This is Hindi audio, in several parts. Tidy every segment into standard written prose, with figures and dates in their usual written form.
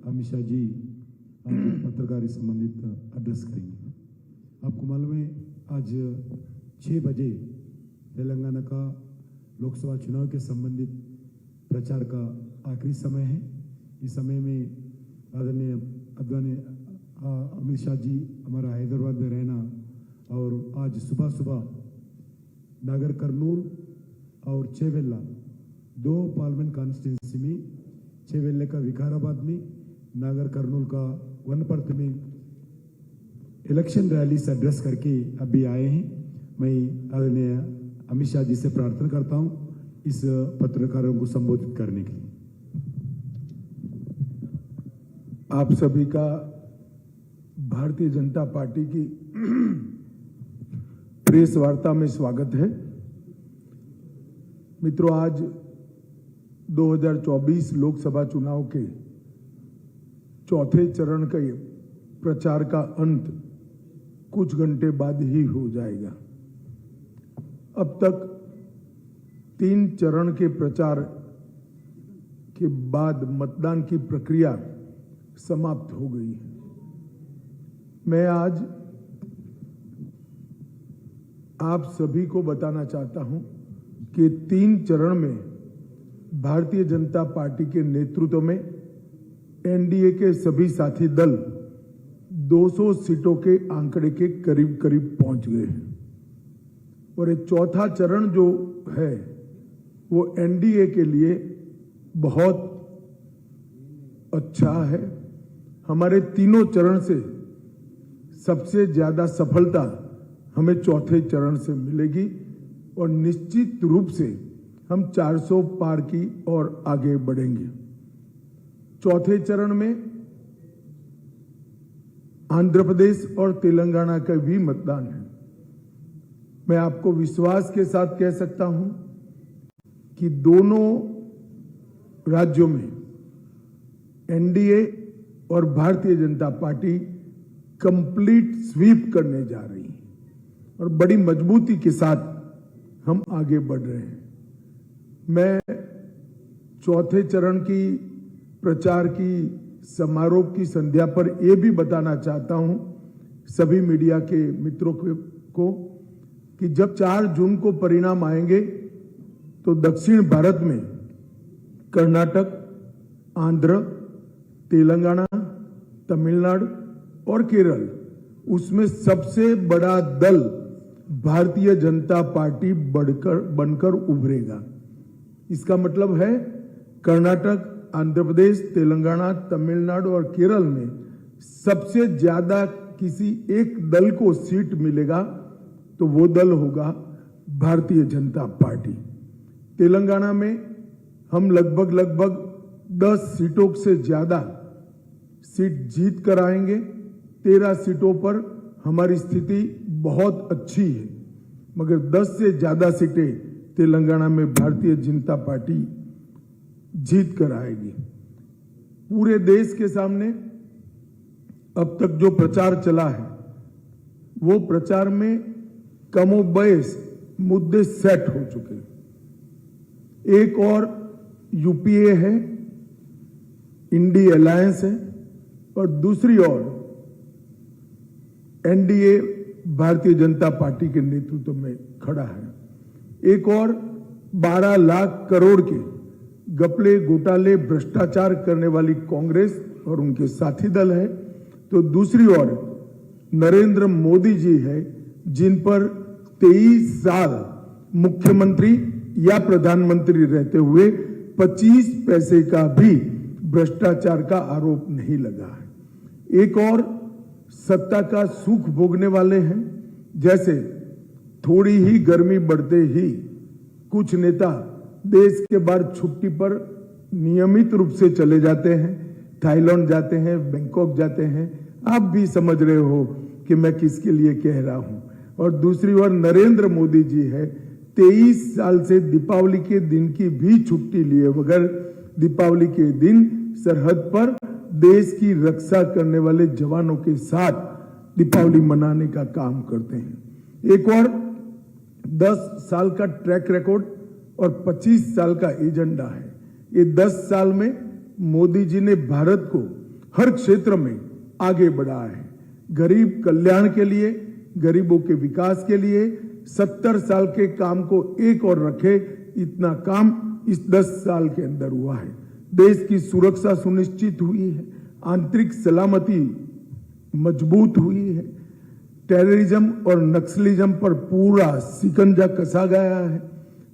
अमित शाह जी पत्रकारी संबंधित एड्रेस करेंगे। आपको मालूम है आज 6 बजे तेलंगाना का लोकसभा चुनाव के संबंधित प्रचार का आखिरी समय है। इस समय में आदरणीय अमित शाह जी हमारा हैदराबाद में रहना और आज सुबह सुबह नागर कर्नूल और चेवेल्ला 2 पार्लियामेंट कॉन्स्टिट्यूंसी में, चेवेल्ले का विकाराबाद में, नागर कर्नूल का वनपर्त में इलेक्शन रैली से एड्रेस करके अभी आए हैं। मैं आदरणीय अमित शाह जी से प्रार्थना करता हूं इस पत्रकारों को संबोधित करने के लिए। आप सभी का भारतीय जनता पार्टी की प्रेस वार्ता में स्वागत है। मित्रों, आज 2024 लोकसभा चुनाव के चौथे चरण के प्रचार का अंत कुछ घंटे बाद ही हो जाएगा। अब तक 3 चरण के प्रचार के बाद मतदान की प्रक्रिया समाप्त हो गई है। मैं आज आप सभी को बताना चाहता हूं कि 3 चरण में भारतीय जनता पार्टी के नेतृत्व में एनडीए के सभी साथी दल 200 सीटों के आंकड़े के करीब करीब पहुंच गए हैं और ये चौथा चरण जो है वो एनडीए के लिए बहुत अच्छा है। हमारे तीनों चरण से सबसे ज्यादा सफलता हमें चौथे चरण से मिलेगी और निश्चित रूप से हम 400 पार की ओर आगे बढ़ेंगे। चौथे चरण में आंध्र प्रदेश और तेलंगाना का भी मतदान है। मैं आपको विश्वास के साथ कह सकता हूं कि दोनों राज्यों में एनडीए और Bharatiya Janata party complete SVEEP करने जा रही है और बड़ी मजबूती के साथ हम आगे बढ़ रहे हैं। मैं चौथे चरण की प्रचार की समारोह की संध्या पर यह भी बताना चाहता हूं सभी मीडिया के मित्रों को कि जब 4 जून को परिणाम आएंगे तो दक्षिण भारत में कर्नाटक, आंध्र, तेलंगाना, तमिलनाडु और केरल, उसमें सबसे बड़ा दल भारतीय जनता पार्टी बनकर उभरेगा। इसका मतलब है कर्नाटक, आंध्र प्रदेश, तेलंगाना, तमिलनाडु और केरल में सबसे ज्यादा किसी एक दल को सीट मिलेगा तो वो दल होगा भारतीय जनता पार्टी। तेलंगाना में हम लगभग 10 सीटों से ज्यादा सीट जीत कर आएंगे। 13 सीटों पर हमारी स्थिति बहुत अच्छी है, मगर 10 से ज्यादा सीटें तेलंगाना में भारतीय जनता पार्टी जीत कर आएगी। पूरे देश के सामने अब तक जो प्रचार चला है वो प्रचार में कमोबेश मुद्दे सेट हो चुके हैं। एक और यूपीए है, इंडी अलायंस है और दूसरी ओर एनडीए भारतीय जनता पार्टी के नेतृत्व में खड़ा है। एक और 12 लाख करोड़ के घपले, घोटाले, भ्रष्टाचार करने वाली कांग्रेस और उनके साथी दल है, तो दूसरी ओर नरेंद्र मोदी जी है जिन पर 23 साल मुख्यमंत्री या प्रधानमंत्री रहते हुए 25 पैसे का भी भ्रष्टाचार का आरोप नहीं लगा है। एक और सत्ता का सुख भोगने वाले हैं, जैसे थोड़ी ही गर्मी बढ़ते ही कुछ नेता देश के बाहर छुट्टी पर नियमित रूप से चले जाते हैं, थाईलैंड जाते हैं, बैंकॉक जाते हैं। आप भी समझ रहे हो कि मैं किसके लिए कह रहा हूं। और दूसरी ओर नरेंद्र मोदी जी है, 23 साल से दीपावली के दिन की भी छुट्टी लिए बगैर दीपावली के दिन सरहद पर देश की रक्षा करने वाले जवानों के साथ दीपावली मनाने का काम करते हैं। एक और 10 साल का ट्रैक रिकॉर्ड और 25 साल का एजेंडा है। ये 10 साल में मोदी जी ने भारत को हर क्षेत्र में आगे बढ़ा है। गरीब कल्याण के लिए, गरीबों के विकास के लिए 70 साल के काम को एक और रखे, इतना काम इस 10 साल के अंदर हुआ है। देश की सुरक्षा सुनिश्चित हुई है, आंतरिक सलामती मजबूत हुई है, टेररिज्म और नक्सलिज्म पर पूरा शिकंजा कसा गया है।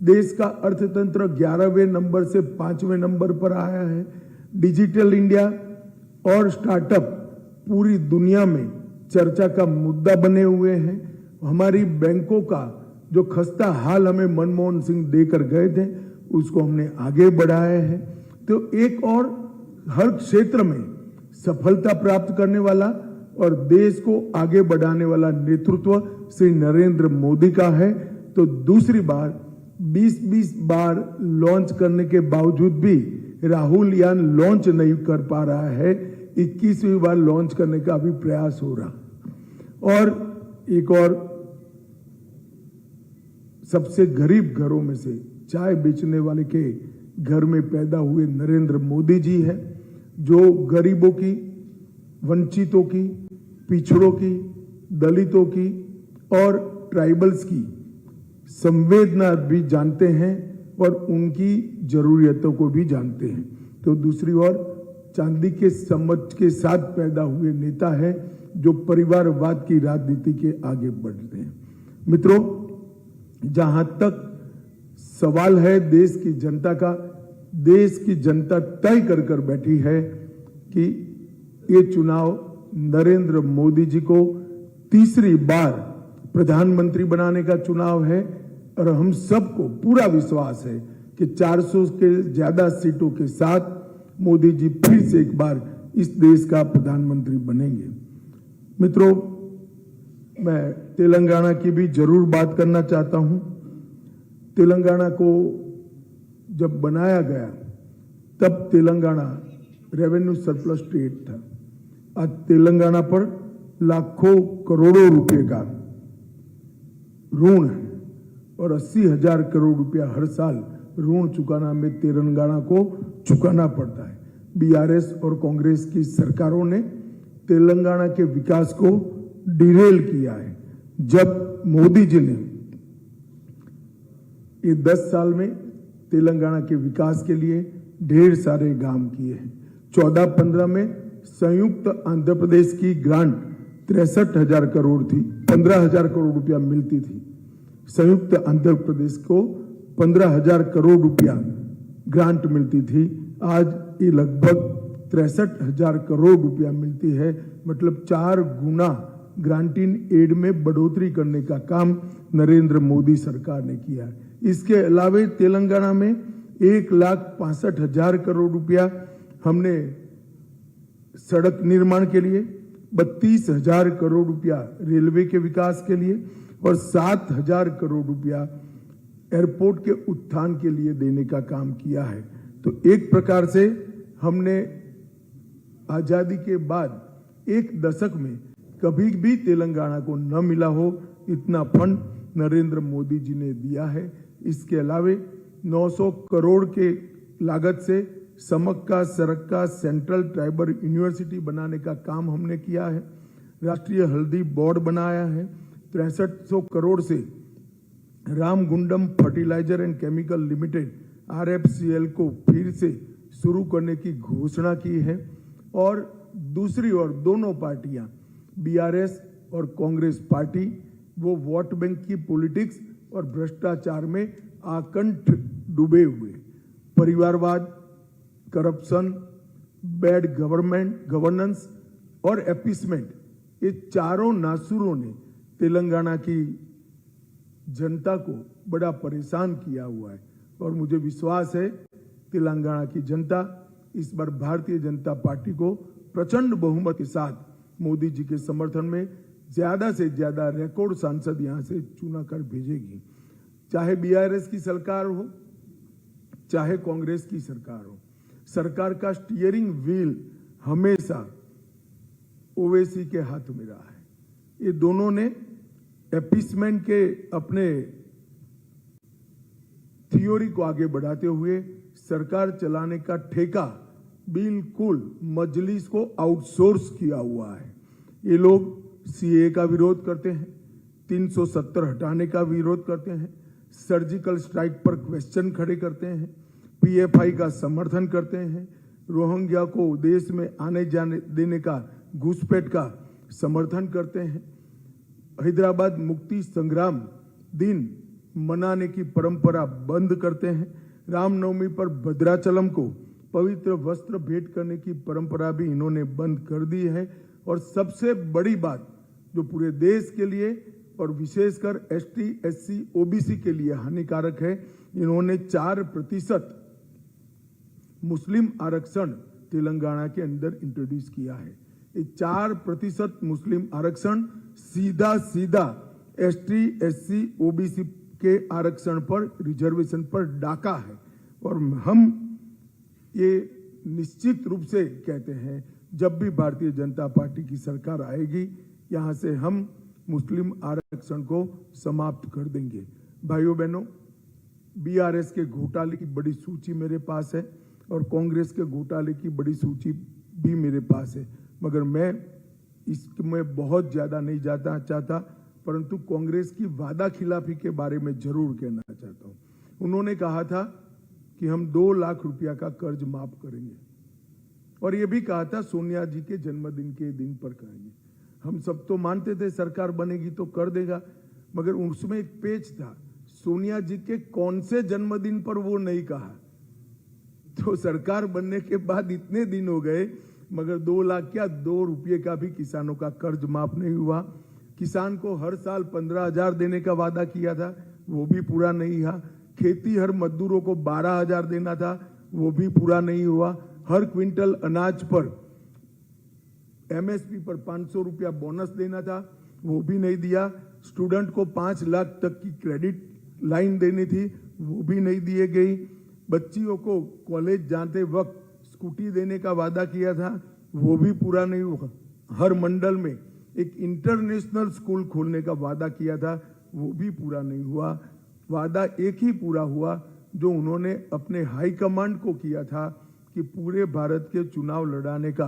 देश का अर्थतंत्र 11वें नंबर से 5वें नंबर पर आया है। डिजिटल इंडिया और स्टार्टअप पूरी दुनिया में चर्चा का मुद्दा बने हुए हैं। हमारी बैंकों का जो खस्ता हाल हमें मनमोहन सिंह देकर गए थे, उसको हमने आगे बढ़ाया है। तो एक और हर क्षेत्र में सफलता प्राप्त करने वाला और देश को आगे बढ़ाने वाला नेतृत्व श्री नरेंद्र मोदी का है। तो दूसरी बार 20-20 बार लॉन्च करने के बावजूद भी राहुल यान लॉन्च नहीं कर पा रहा है, 21वीं बार लॉन्च करने का अभी प्रयास हो रहा। और एक और सबसे गरीब घरों में से चाय बेचने वाले के घर में पैदा हुए नरेंद्र मोदी जी है, जो गरीबों की, वंचितों की, पिछड़ों की, दलितों की और ट्राइबल्स की संवेदना भी जानते हैं और उनकी जरूरियतों को भी जानते हैं। तो दूसरी ओर चांदी के समझ के साथ पैदा हुए नेता है, जो परिवारवाद की राजनीति के आगे बढ़ते हैं। मित्रों, जहां तक सवाल है देश की जनता का, देश की जनता तय कर बैठी है कि ये चुनाव नरेंद्र मोदी जी को तीसरी बार प्रधानमंत्री बनाने का चुनाव है। और हम सबको पूरा विश्वास है कि 400 के ज्यादा सीटों के साथ मोदी जी फिर से एक बार इस देश का प्रधानमंत्री बनेंगे। मित्रों, मैं तेलंगाना की भी जरूर बात करना चाहता हूं। तेलंगाना को जब बनाया गया तब तेलंगाना रेवेन्यू सरप्लस स्टेट था। आज तेलंगाना पर लाखों करोड़ों रुपए का ऋण है और 80,000 करोड़ रुपया हर साल ऋण चुकाना में तेलंगाना को चुकाना पड़ता है। बीआरएस और कांग्रेस की सरकारों ने तेलंगाना के विकास को डिरेल किया है। जब मोदी जी ने ये 10 साल में तेलंगाना के विकास के लिए ढेर सारे काम किए हैं। 14-15 में संयुक्त आंध्र प्रदेश की ग्रांट 63,000 करोड़ थी, 15,000 करोड़ रुपया मिलती थी। संयुक्त आंध्र प्रदेश को 15,000 करोड़ रुपया ग्रांट मिलती थी। आज ये लगभग 63,000 करोड़ रुपया मिलती है। मतलब 4 गुना ग्रांटिंग एड में बढ़ोतरी करने का काम नरेंद्र मोदी सरकार ने किया है। इसके अलावा तेलंगाना में 1,65,000 करोड़ रुपया हमने सड़क निर्माण के लिए, 32,000 करोड़ रुपया रेलवे के विकास के लिए और 7,000 करोड़ रुपया एयरपोर्ट के उत्थान के लिए देने का काम किया है। तो एक प्रकार से हमने आजादी के बाद एक दशक में कभी भी तेलंगाना को न मिला हो, इतना फंड नरेंद्र मोदी जी ने दिया है। इसके अलावे 900 करोड़ के लागत से समक्का सरक्का सेंट्रल ट्राइबल यूनिवर्सिटी बनाने का काम हमने किया है। राष्ट्रीय हल्दी बोर्ड बनाया है। 6300 करोड़ से Ramagundam fertiliser and chemical limited RFCL को फिर से शुरू करने की घोषणा की है। और दूसरी ओर दोनों पार्टियां, बीआरएस और कांग्रेस पार्टी, वो वोट बैंक की पॉलिटिक्स और भ्रष्टाचार में आकंठ डूबे हुए, परिवारवाद, करप्शन, बैड गवर्नेंस और अपीसमेंट, ये चारों नासुरों ने तेलंगाना की जनता को बड़ा परेशान किया हुआ है। और मुझे विश्वास है तेलंगाना की जनता इस बार भारतीय जनता पार्टी को प्रचंड बहुमत के साथ मोदी जी के समर्थन में ज्यादा से ज्यादा रिकॉर्ड सांसद यहां से चुना कर भेजेगी। चाहे बीआरएस की सरकार हो, चाहे कांग्रेस की सरकार हो, सरकार का स्टीयरिंग व्हील हमेशा ओवैसी के हाथ में रहा है। ये दोनों ने अपीसमेंट के अपने थ्योरी को आगे बढ़ाते हुए सरकार चलाने का ठेका बिल्कुल मजलिस को आउटसोर्स किया हुआ है। ये लोग सीए का विरोध करते हैं, 370 हटाने का विरोध करते हैं, सर्जिकल स्ट्राइक पर क्वेश्चन खड़े करते हैं, पीएफआई का समर्थन करते हैं, रोहिंग्या को देश में आने जाने देने का घुसपैठ का समर्थन करते हैं, हैदराबाद मुक्ति संग्राम दिन मनाने की परंपरा बंद करते हैं, रामनवमी पर भद्राचलम को पवित्र वस्त्र भेंट करने की परंपरा भी इन्होंने बंद कर दी है। और सबसे बड़ी बात जो पूरे देश के लिए और विशेषकर एसटी, एससी, ओबीसी के लिए हानिकारक है, इन्होंने 4% मुस्लिम आरक्षण तेलंगाना के अंदर इंट्रोड्यूस किया है। ये 4% मुस्लिम आरक्षण सीधा सीधा एसटी, एससी, ओबीसी के आरक्षण पर, रिजर्वेशन पर डाका है। और हम ये निश्चित रूप से कहते हैं, जब भी भारतीय जनता पार्टी की सरकार आएगी, यहां से हम मुस्लिम आरक्षण को समाप्त कर देंगे। भाइयों बहनों, बीआरएस के घोटाले की बड़ी सूची मेरे पास है और कांग्रेस के घोटाले की बड़ी सूची भी मेरे पास है, मगर मैं इसमें बहुत ज्यादा नहीं जाना चाहता, परंतु कांग्रेस की वादा खिलाफी के बारे में जरूर कहना चाहता हूं। उन्होंने कहा था कि हम 2 लाख रुपया का कर्ज माफ करेंगे और ये भी कहा था सोनिया जी के जन्मदिन के दिन पर करेंगे। हम सब तो मानते थे सरकार बनेगी तो कर देगा, मगर उसमें एक पेच था, सोनिया जी के कौन से जन्मदिन पर वो नहीं कहा। तो सरकार बनने के बाद इतने दिन हो गए, मगर 2 लाख क्या 2 रुपये का भी किसानों का कर्ज माफ नहीं हुआ। किसान को हर साल 15,000 देने का वादा किया था, वो भी पूरा नहीं हुआ। खेती हर मजदूरों को 12,000 देना था, वो भी पूरा नहीं हुआ। हर क्विंटल अनाज पर एमएसपी पर 500 रुपया बोनस देना था, वो भी नहीं दिया। स्टूडेंट को 5 लाख तक की क्रेडिट लाइन देनी थी, वो भी नहीं दिए गई। बच्चियों को कॉलेज जाते वक्त स्कूटी देने का वादा किया था, वो भी पूरा नहीं हुआ। हर मंडल में एक इंटरनेशनल स्कूल खोलने का वादा किया था, वो भी पूरा नहीं हुआ। वादा एक ही पूरा हुआ जो उन्होंने अपने हाई कमांड को किया था कि पूरे भारत के चुनाव लड़ाने का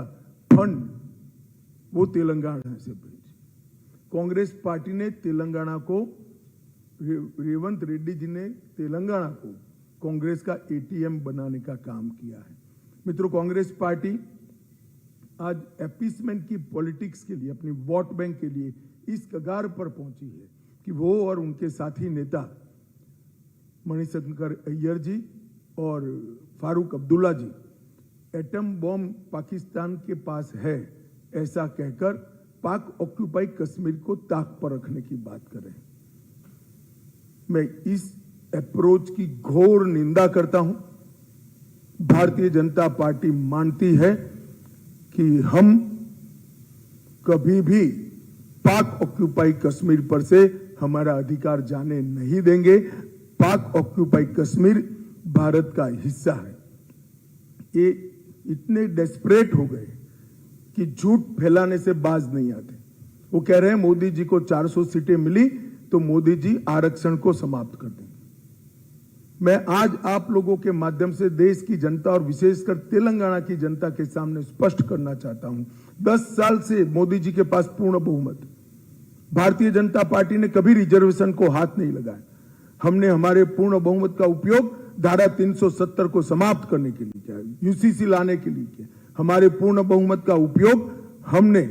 फंड वो तेलंगाना से भेजे। कांग्रेस पार्टी ने तेलंगाना को, रेवंत रेड्डी जी ने तेलंगाना को कांग्रेस का एटीएम बनाने का काम किया है। मित्रों, कांग्रेस पार्टी आज अपीसमेंट की पॉलिटिक्स के लिए, अपनी वोट बैंक के लिए इस कगार पर पहुंची है कि वो और उनके साथी नेता मणिशंकर अय्यर जी और फारूक अब्दुल्ला जी एटम बॉम्ब पाकिस्तान के पास है ऐसा कहकर पाक ऑक्यूपाई कश्मीर को ताक पर रखने की बात कर रहे हैं। मैं इस अप्रोच की घोर निंदा करता हूं। भारतीय जनता पार्टी मानती है कि हम कभी भी पाक ऑक्यूपाई कश्मीर पर से हमारा अधिकार जाने नहीं देंगे। पाक ऑक्यूपाई कश्मीर भारत का हिस्सा है। ये इतने डेस्परेट हो गए कि झूठ फैलाने से बाज नहीं आते। वो कह रहे हैं मोदी जी को 400 सीटें मिली तो मोदी जी आरक्षण को समाप्त कर देंगे। मैं आज आप लोगों के माध्यम से देश की जनता और विशेषकर तेलंगाना की जनता के सामने स्पष्ट करना चाहता हूं, 10 साल से मोदी जी के पास पूर्ण बहुमत। भारतीय जनता पार्टी ने कभी रिजर्वेशन को हाथ नहीं लगाया। हमने हमारे पूर्ण बहुमत का उपयोग धारा 370 को समाप्त करने के लिए किया, यूसीसी लाने के लिए किया। हमारे पूर्ण बहुमत का उपयोग हमने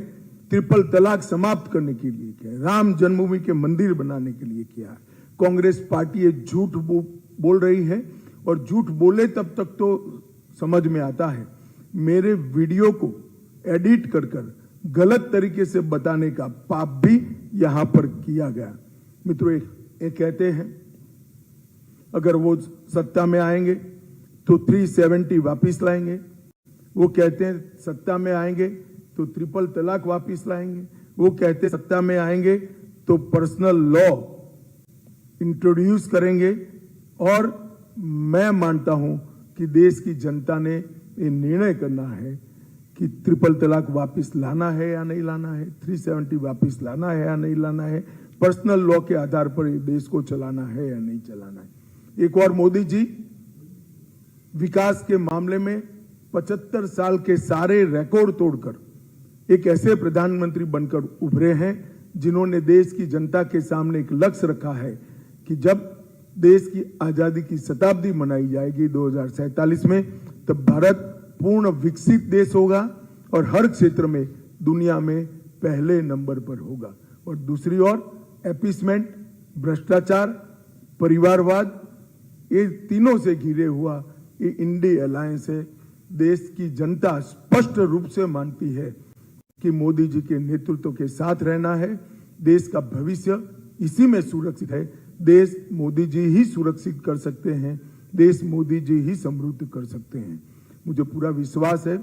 ट्रिपल तलाक समाप्त करने के लिए किया, राम जन्मभूमि के मंदिर बनाने के लिए किया। कांग्रेस पार्टी ये झूठ बोल रही है और झूठ बोले तब तक तो समझ में आता है। मेरे वीडियो को एडिट कर गलत तरीके से बताने का पाप भी यहां पर किया गया। मित्रों, एक कहते हैं अगर वो सत्ता में आएंगे तो 370 वापिस लाएंगे। वो कहते हैं सत्ता में आएंगे तो ट्रिपल तलाक वापिस लाएंगे। वो कहते हैं सत्ता में आएंगे तो पर्सनल लॉ इंट्रोड्यूस करेंगे। और मैं मानता हूं कि देश की जनता ने ये निर्णय करना है कि ट्रिपल तलाक वापिस लाना है या नहीं लाना है, 370 वापिस लाना है या नहीं लाना है, पर्सनल लॉ के आधार पर देश को चलाना है या नहीं चलाना है। एक और मोदी जी विकास के मामले में 75 साल के सारे रिकॉर्ड तोड़कर एक ऐसे प्रधानमंत्री बनकर उभरे हैं जिन्होंने देश की जनता के सामने एक लक्ष्य रखा है कि जब देश की आजादी की शताब्दी मनाई जाएगी 2047 में, तब भारत पूर्ण विकसित देश होगा और हर क्षेत्र में दुनिया में पहले नंबर पर होगा। और दूसरी ओर एपीसमेंट, भ्रष्टाचार, परिवारवाद, ये तीनों से घिरे हुआ ये इंडी अलायंस है। देश की जनता स्पष्ट रूप से मानती है कि मोदी जी के नेतृत्व के साथ रहना है। देश का भविष्य इसी में सुरक्षित है। देश मोदी जी ही सुरक्षित कर सकते हैं, देश मोदी जी ही समृद्ध कर सकते हैं। मुझे पूरा विश्वास है।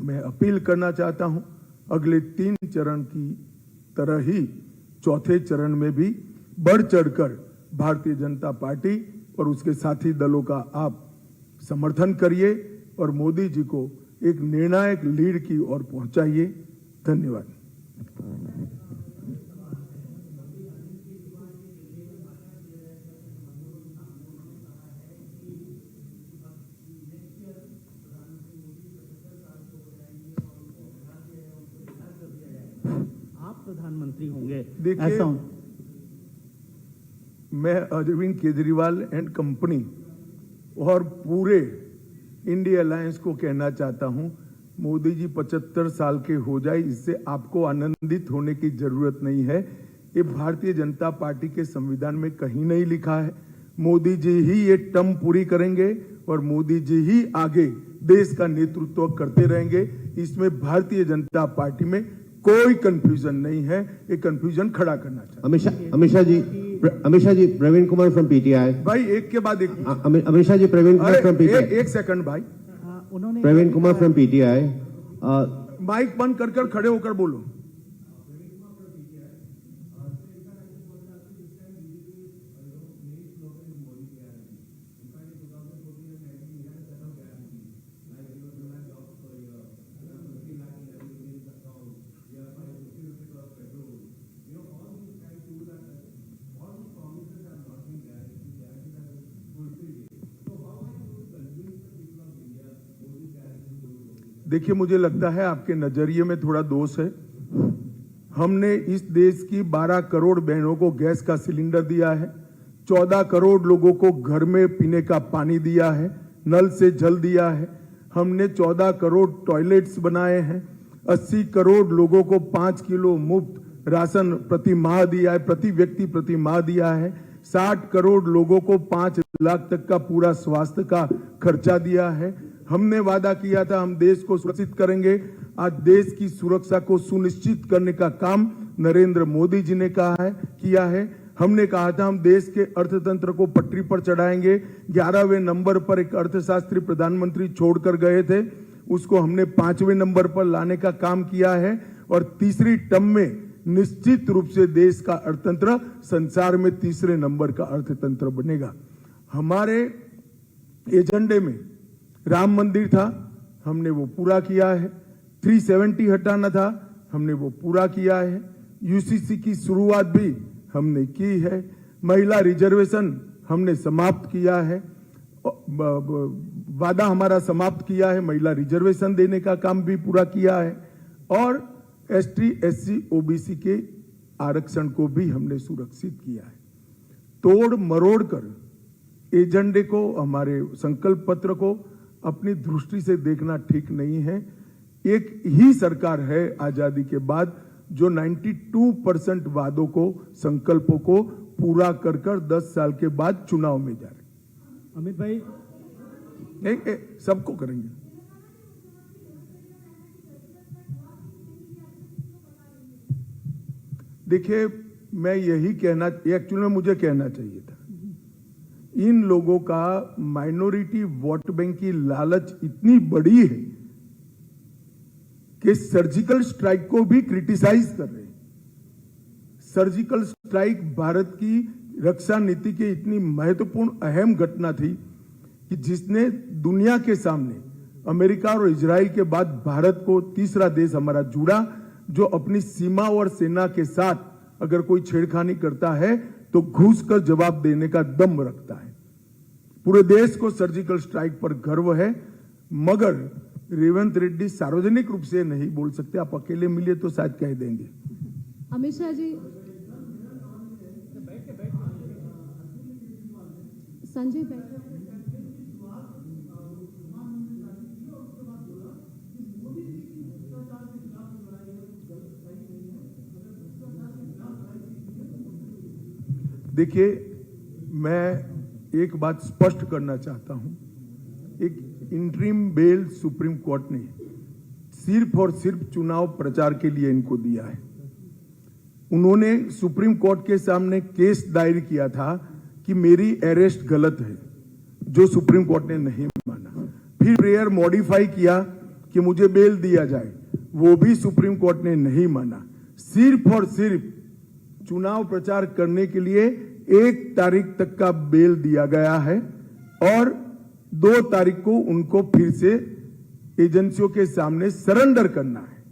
मैं अपील करना चाहता हूं, अगले 3 चरण की तरह ही चौथे चरण में भी बढ़ चढ़कर भारतीय जनता पार्टी और उसके साथी दलों का आप समर्थन करिए और मोदी जी को एक निर्णायक लीड की ओर पहुंचाइए। धन्यवाद। आप प्रधानमंत्री होंगे, देखिए, ऐसा मैं अरविंद केजरीवाल एंड कंपनी और पूरे इंडिया अलायंस को कहना चाहता हूं, मोदी जी 75 साल के हो जाए, इससे आपको आनंदित होने की जरूरत नहीं है। ये भारतीय जनता पार्टी के संविधान में कहीं नहीं लिखा है। मोदी जी ही ये टर्म पूरी करेंगे और मोदी जी ही आगे देश का नेतृत्व करते रहेंगे। इसमें भारतीय जनता पार्टी में कोई कंफ्यूजन नहीं है। ये कंफ्यूजन खड़ा करना चाहिए। Amit Shah ji, Praveen Kumar from PTI. भाई एक के बाद एक। Amit Shah ji, Praveen Kumar from PTI. एक सेकंड भाई, उन्होंने Praveen Kumar from PTI. Mic बंद कर खड़े होकर बोलो। देखिए, मुझे लगता है आपके नजरिए में थोड़ा दोष है। हमने इस देश की 12 करोड़ बहनों को गैस का सिलेंडर दिया है, 14 करोड़ लोगों को घर में पीने का पानी दिया है, नल से जल दिया है। हमने 14 करोड़ टॉयलेट्स बनाए हैं, 80 करोड़ लोगों को 5 किलो मुफ्त राशन प्रति माह दिया है, प्रति व्यक्ति प्रति माह दिया है। 60 करोड़ लोगों को 5 लाख तक का पूरा स्वास्थ्य का खर्चा दिया है। हमने वादा किया था हम देश को सुरक्षित करेंगे। आज देश की सुरक्षा को सुनिश्चित करने का काम नरेंद्र मोदी जी ने किया है। हमने कहा था हम देश के अर्थतंत्र को पटरी पर चढ़ाएंगे। 11वें नंबर पर एक अर्थशास्त्री प्रधानमंत्री छोड़कर गए थे, उसको हमने 5वें नंबर पर लाने का काम किया है। और तीसरी टर्म में निश्चित रूप से देश का अर्थतंत्र संसार में 3रे नंबर का अर्थतंत्र बनेगा। हमारे एजेंडे में राम मंदिर था, हमने वो पूरा किया है। 370 हटाना था, हमने वो पूरा किया है। यूसीसी की शुरुआत भी हमने की है। महिला रिजर्वेशन हमने समाप्त किया है, वादा हमारा समाप्त किया है। महिला रिजर्वेशन देने का काम भी पूरा किया है और एसटी एससी ओबीसी के आरक्षण को भी हमने सुरक्षित किया है। तोड़ मरोड़ कर एजेंडे को, हमारे संकल्प पत्र को अपनी दृष्टि से देखना ठीक नहीं है। एक ही सरकार है आजादी के बाद जो 92% वादों को, संकल्पों को पूरा कर 10 साल के बाद चुनाव में जा रहे। अमित भाई, सबको करेंगे। देखिए, मैं यही कहना, एक्चुअली में मुझे कहना चाहिए था, इन लोगों का माइनॉरिटी वोट बैंक की लालच इतनी बड़ी है कि सर्जिकल स्ट्राइक को भी क्रिटिसाइज कर रहे हैं। सर्जिकल स्ट्राइक भारत की रक्षा नीति की इतनी महत्वपूर्ण अहम घटना थी कि जिसने दुनिया के सामने अमेरिका और इजराइल के बाद भारत को तीसरा देश हमारा जुड़ा, जो अपनी सीमा और सेना के साथ अगर कोई छेड़खानी करता है तो घुस कर जवाब देने का दम रखता है। पूरे देश को सर्जिकल स्ट्राइक पर गर्व है। मगर रेवंत रेड्डी सार्वजनिक रूप से नहीं बोल सकते। आप अकेले मिले तो शायद कह देंगे। अमित शाह जी, संजय भाई, देखिए, मैं एक बात स्पष्ट करना चाहता हूं। एक इंटरिम बेल सुप्रीम कोर्ट ने सिर्फ और सिर्फ चुनाव प्रचार के लिए इनको दिया है। उन्होंने सुप्रीम कोर्ट के सामने केस दायर किया था कि मेरी अरेस्ट गलत है, जो सुप्रीम कोर्ट ने नहीं माना। फिर प्रेयर मॉडिफाई किया कि मुझे बेल दिया जाए, वो भी सुप्रीम कोर्ट ने नहीं माना। सिर्फ और सिर्फ चुनाव प्रचार करने के लिए 1 तारीख तक का बेल दिया गया है और 2 तारीख को उनको फिर से एजेंसियों के सामने सरेंडर करना है।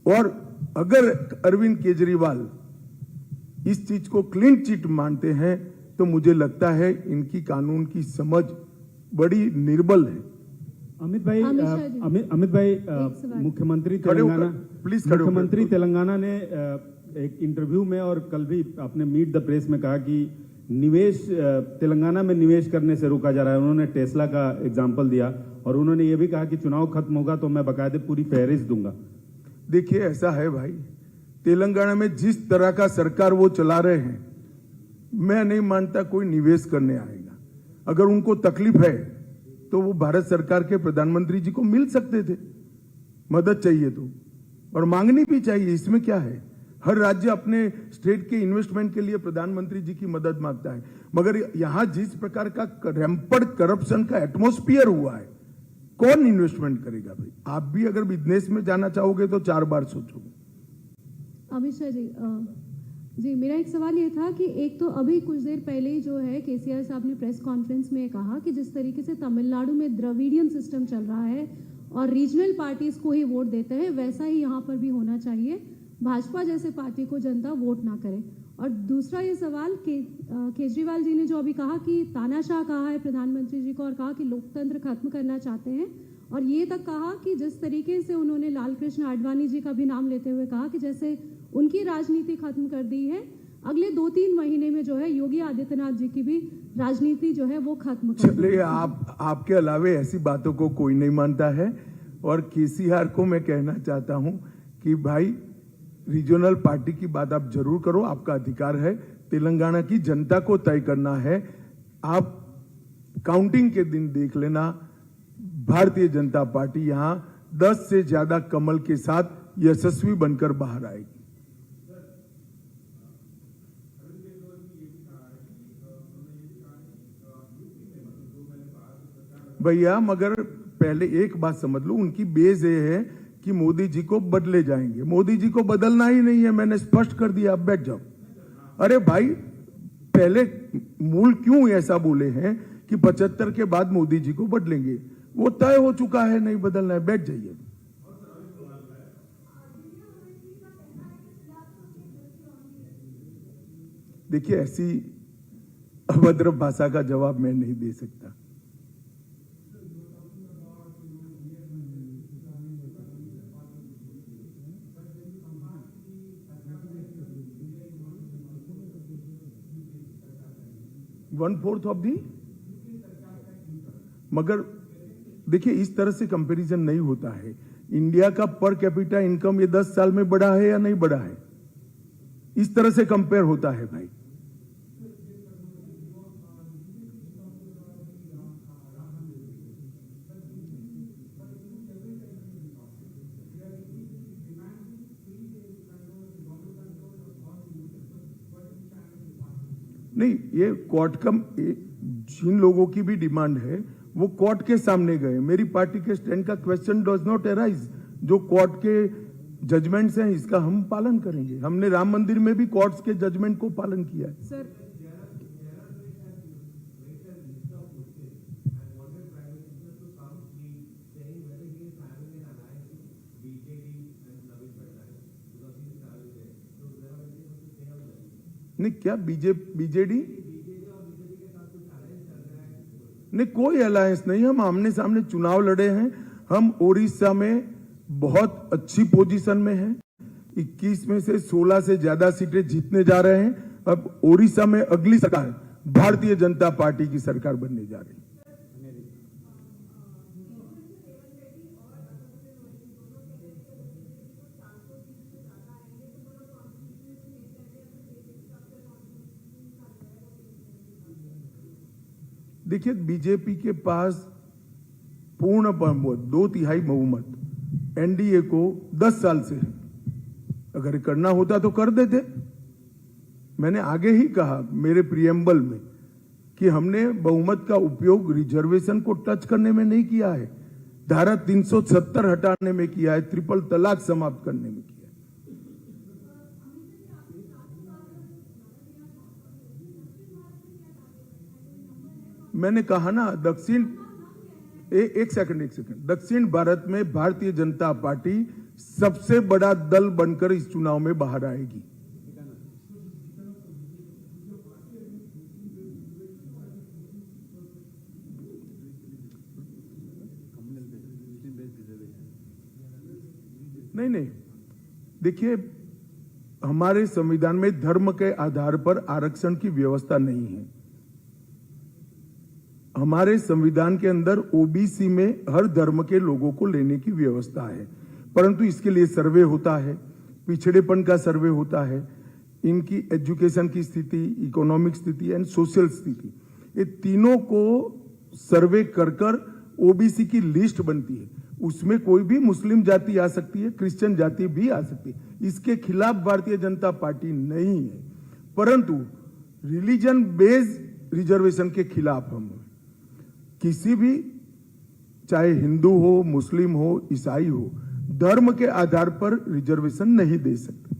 और अगर अरविंद केजरीवाल इस चीज को क्लीन चिट मानते हैं तो मुझे लगता है इनकी कानून की समझ बड़ी निर्बल है। अमित भाई, सवाल। मुख्यमंत्री खड़े होकर, तेलंगाना प्लीज खड़े होकर। मुख्यमंत्री तेलंगाना ने एक इंटरव्यू में और कल भी आपने मीट द प्रेस में कहा कि निवेश तेलंगाना में निवेश करने से रोका जा रहा है। उन्होंने टेस्ला का एग्जांपल दिया और उन्होंने ये भी कहा कि चुनाव खत्म होगा तो मैं बकायदे पूरी फहरिस्त दूंगा। देखिए, ऐसा है भाई, तेलंगाना में जिस तरह का सरकार वो चला रहे हैं, मैं नहीं मानता कोई निवेश करने आएगा। अगर उनको तकलीफ है तो वो भारत सरकार के प्रधानमंत्री जी को मिल सकते थे, मदद चाहिए तो, और मांगनी भी चाहिए। इसमें क्या है? हर राज्य अपने स्टेट के इन्वेस्टमेंट के लिए प्रधानमंत्री जी की मदद मांगता है। मगर यहां जिस प्रकार का रैम्पड करप्शन का एटमॉस्फेयर हुआ है, कौन इन्वेस्टमेंट करेगा भाई? आप भी अगर बिजनेस में जाना चाहोगे तो 4 बार सोचोगे। अमित शाह जी, जी मेरा एक सवाल ये था कि एक तो अभी कुछ देर पहले ही जो है केसीआर साहब ने प्रेस कॉन्फ्रेंस में कहा कि जिस तरीके से तमिलनाडु में द्रविडियन सिस्टम चल रहा है और रीजनल पार्टीज को ही वोट देते हैं, वैसा ही यहाँ पर भी होना चाहिए। भाजपा जैसे पार्टी को जनता वोट ना करे। और दूसरा ये सवाल केजरीवाल जी ने जो अभी कहा कि तानाशाह कहा है प्रधानमंत्री जी को और कहा कि लोकतंत्र खत्म करना चाहते हैं, और ये तक कहा कि जिस तरीके से उन्होंने लाल कृष्ण आडवाणी जी का भी नाम लेते हुए कहा कि जैसे उनकी राजनीति खत्म कर दी है, अगले 2-3 महीने में जो है योगी आदित्यनाथ जी की भी राजनीति जो है वो खत्म कर। चलिए, आपके अलावे ऐसी बातों को कोई नहीं मानता है। और केसीआर को मैं कहना चाहता हूं कि भाई, रीजनल पार्टी की बात आप जरूर करो, आपका अधिकार है। तेलंगाना की जनता को तय करना है। आप काउंटिंग के दिन देख लेना, भारतीय जनता पार्टी यहां 10 से ज्यादा कमल के साथ यशस्वी बनकर बाहर आएगी। भैया, मगर पहले एक बात समझ लो, उनकी बेस ये है कि मोदी जी को बदले जाएंगे। मोदी जी को बदलना ही नहीं है, मैंने स्पष्ट कर दिया। अब बैठ जाओ। अरे भाई, पहले मूल क्यों ऐसा बोले हैं कि 75 के बाद मोदी जी को बदलेंगे? वो तय हो चुका है, नहीं बदलना है। बैठ जाइए। देखिए, ऐसी अभद्र भाषा का जवाब मैं नहीं दे सकता। वन फोर्थ ऑफ दी, मगर देखिए, इस तरह से कंपैरिजन नहीं होता है। इंडिया का पर कैपिटा इनकम ये 10 साल में बढ़ा है या नहीं बढ़ा है? इस तरह से कंपेयर होता है भाई। नहीं, ये कोर्ट का, जिन लोगों की भी डिमांड है वो कोर्ट के सामने गए। मेरी पार्टी के स्टैंड का क्वेश्चन डज नॉट अराइज। जो कोर्ट के जजमेंट्स हैं, इसका हम पालन करेंगे। हमने राम मंदिर में भी कोर्ट्स के जजमेंट को पालन किया है। सर, नहीं, क्या बीजेडी? नहीं, कोई अलायंस नहीं। हम आमने सामने चुनाव लड़े हैं। हम ओडिशा में बहुत अच्छी पोजीशन में हैं। 21 में से 16 से ज्यादा सीटें जीतने जा रहे हैं। अब ओडिशा में अगली सरकार भारतीय जनता पार्टी की सरकार बनने जा रही है। देखिए, बीजेपी के पास पूर्ण बहुमत, 2/3 बहुमत एनडीए को 10 साल से है। अगर करना होता तो कर देते। मैंने आगे ही कहा मेरे प्रियम्बल में कि हमने बहुमत का उपयोग रिजर्वेशन को टच करने में नहीं किया है, धारा 370 हटाने में किया है, ट्रिपल तलाक समाप्त करने में किया है। मैंने कहा ना, एक सेकंड, दक्षिण भारत में भारतीय जनता पार्टी सबसे बड़ा दल बनकर इस चुनाव में बाहर आएगी। नहीं, देखिए, हमारे संविधान में धर्म के आधार पर आरक्षण की व्यवस्था नहीं है। हमारे संविधान के अंदर ओबीसी में हर धर्म के लोगों को लेने की व्यवस्था है, परंतु इसके लिए सर्वे होता है, पिछड़ेपन का सर्वे होता है, इनकी एजुकेशन की स्थिति, इकोनॉमिक स्थिति एंड सोशल स्थिति, ये तीनों को सर्वे कर ओबीसी की लिस्ट बनती है। उसमें कोई भी मुस्लिम जाति आ सकती है, क्रिश्चियन जाति भी आ सकती है। इसके खिलाफ भारतीय जनता पार्टी नहीं है, परंतु रिलीजन बेस्ड रिजर्वेशन के खिलाफ हम हैं। किसी भी, चाहे हिंदू हो, मुस्लिम हो, ईसाई हो, धर्म के आधार पर रिजर्वेशन नहीं दे सकते।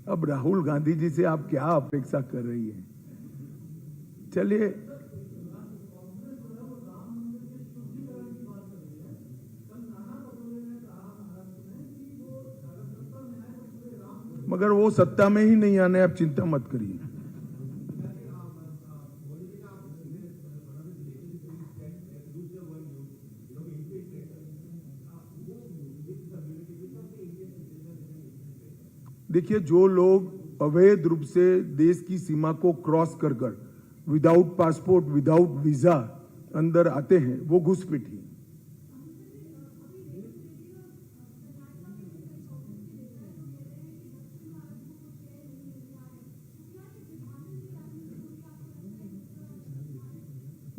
अब राहुल गांधी जी से आप क्या अपेक्षा कर रही हैं? चलिए, मगर वो सत्ता में ही नहीं आने, आप चिंता मत करिए। देखिए, जो लोग अवैध रूप से देश की सीमा को क्रॉस कर विदाउट पासपोर्ट, विदाउट वीजा अंदर आते हैं, वो घुसपैठी हैं।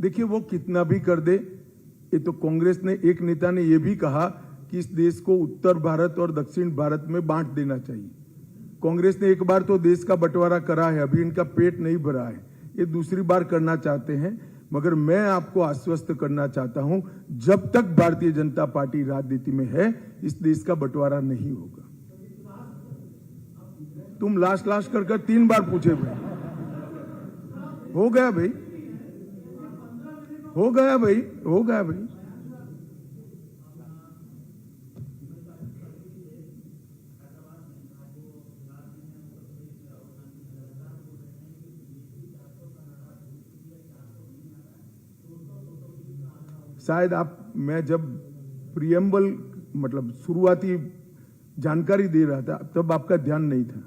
देखिए, वो कितना भी कर दे, ये तो कांग्रेस ने, एक नेता ने ये भी कहा कि इस देश को उत्तर भारत और दक्षिण भारत में बांट देना चाहिए। कांग्रेस ने एक बार तो देश का बंटवारा करा है, अभी इनका पेट नहीं भरा है, ये दूसरी बार करना चाहते हैं। मगर मैं आपको आश्वस्त करना चाहता हूं, जब तक भारतीय जनता पार्टी राजनीति में है, इस देश का बंटवारा नहीं होगा। तुम लास्ट कर 3 बार पूछे भाई। हो गया भाई, हो गया भाई, हो गया भाई। शायद मैं जब प्रियम्बल मतलब शुरुआती जानकारी दे रहा था, तब आपका ध्यान नहीं था।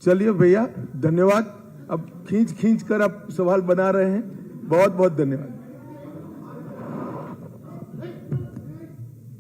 चलिए भैया, धन्यवाद। अब खींच कर आप सवाल बना रहे हैं, बहुत बहुत धन्यवाद।